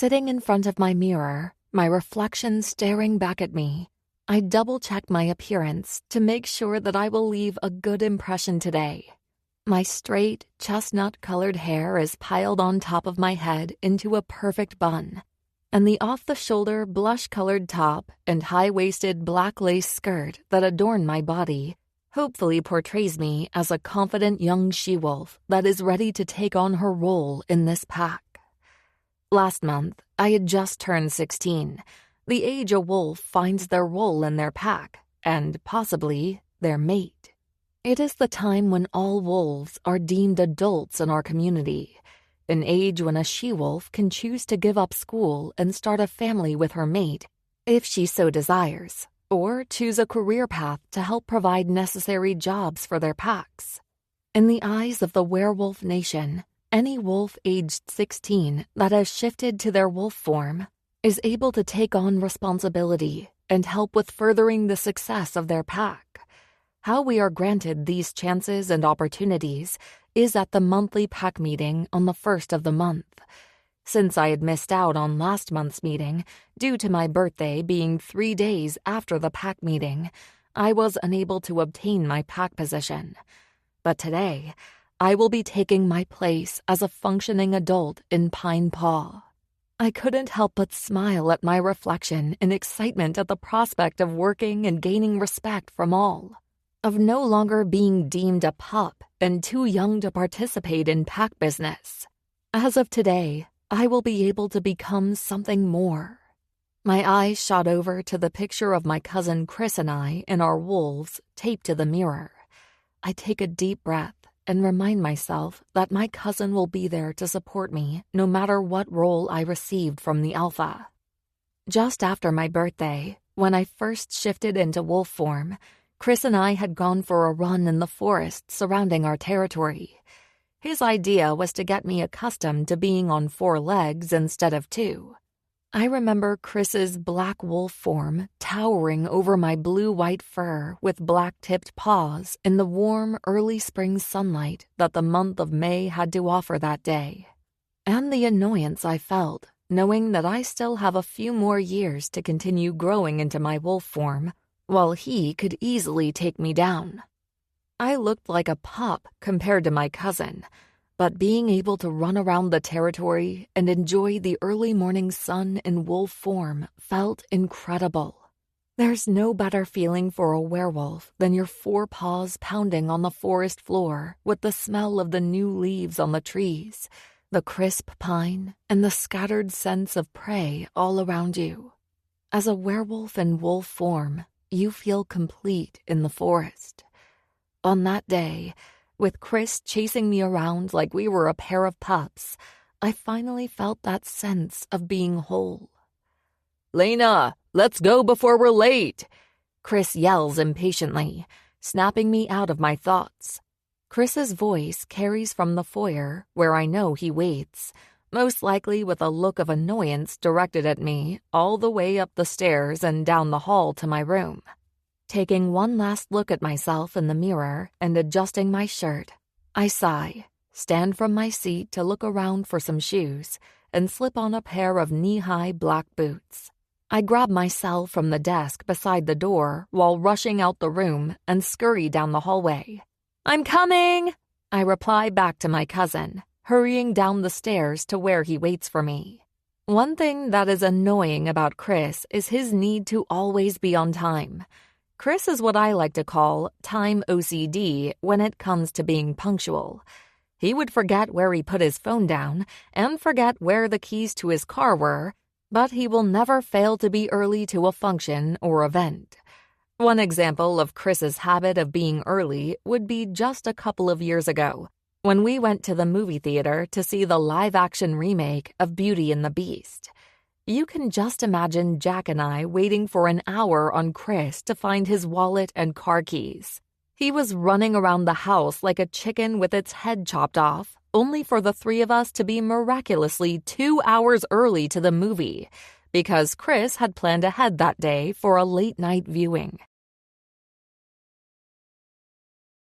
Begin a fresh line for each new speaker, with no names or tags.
Sitting in front of my mirror, my reflection staring back at me, I double-check my appearance to make sure that I will leave a good impression today. My straight, chestnut-colored hair is piled on top of my head into a perfect bun, and the off-the-shoulder blush-colored top and high-waisted black lace skirt that adorn my body hopefully portrays me as a confident young she-wolf that is ready to take on her role in this pack. Last month, I had just turned 16, the age a wolf finds their role in their pack, and possibly their mate. It is the time when all wolves are deemed adults in our community, an age when a she-wolf can choose to give up school and start a family with her mate, if she so desires, or choose a career path to help provide necessary jobs for their packs. In the eyes of the werewolf nation, any wolf aged 16 that has shifted to their wolf form is able to take on responsibility and help with furthering the success of their pack. How we are granted these chances and opportunities is at the monthly pack meeting on the 1st of the month. Since I had missed out on last month's meeting due to my birthday being 3 days after the pack meeting, I was unable to obtain my pack position. But today, I will be taking my place as a functioning adult in Pine Paw. I couldn't help but smile at my reflection in excitement at the prospect of working and gaining respect from all, of no longer being deemed a pup and too young to participate in pack business. As of today, I will be able to become something more. My eyes shot over to the picture of my cousin Chris and I in our wolves taped to the mirror. I take a deep breath and remind myself that my cousin will be there to support me no matter what role I received from the Alpha. Just after my birthday, when I first shifted into wolf form, Chris and I had gone for a run in the forest surrounding our territory. His idea was to get me accustomed to being on 4 legs instead of 2. I remember Chris's black wolf form towering over my blue-white fur with black-tipped paws in the warm, early spring sunlight that the month of May had to offer that day. And the annoyance I felt, knowing that I still have a few more years to continue growing into my wolf form, while he could easily take me down. I looked like a pup compared to my cousin, but being able to run around the territory and enjoy the early morning sun in wolf form felt incredible. There's no better feeling for a werewolf than your 4 paws pounding on the forest floor with the smell of the new leaves on the trees, the crisp pine, and the scattered scents of prey all around you. As a werewolf in wolf form, you feel complete in the forest. On that day, with Chris chasing me around like we were a pair of pups, I finally felt that sense of being whole. "Laina, let's go before we're late!" Chris yells impatiently, snapping me out of my thoughts. Chris's voice carries from the foyer, where I know he waits, most likely with a look of annoyance directed at me, all the way up the stairs and down the hall to my room. Taking one last look at myself in the mirror and adjusting my shirt, I sigh, stand from my seat to look around for some shoes, and slip on a pair of knee-high black boots. I grab my cell from the desk beside the door while rushing out the room and scurry down the hallway. "I'm coming!" I reply back to my cousin, hurrying down the stairs to where he waits for me. One thing that is annoying about Chris is his need to always be on time. Chris is what I like to call time OCD when it comes to being punctual. He would forget where he put his phone down and forget where the keys to his car were, but he will never fail to be early to a function or event. One example of Chris's habit of being early would be just a couple of years ago, when we went to the movie theater to see the live-action remake of Beauty and the Beast. You can just imagine Jack and I waiting for an hour on Chris to find his wallet and car keys. He was running around the house like a chicken with its head chopped off, only for the 3 of us to be miraculously 2 hours early to the movie, because Chris had planned ahead that day for a late-night viewing.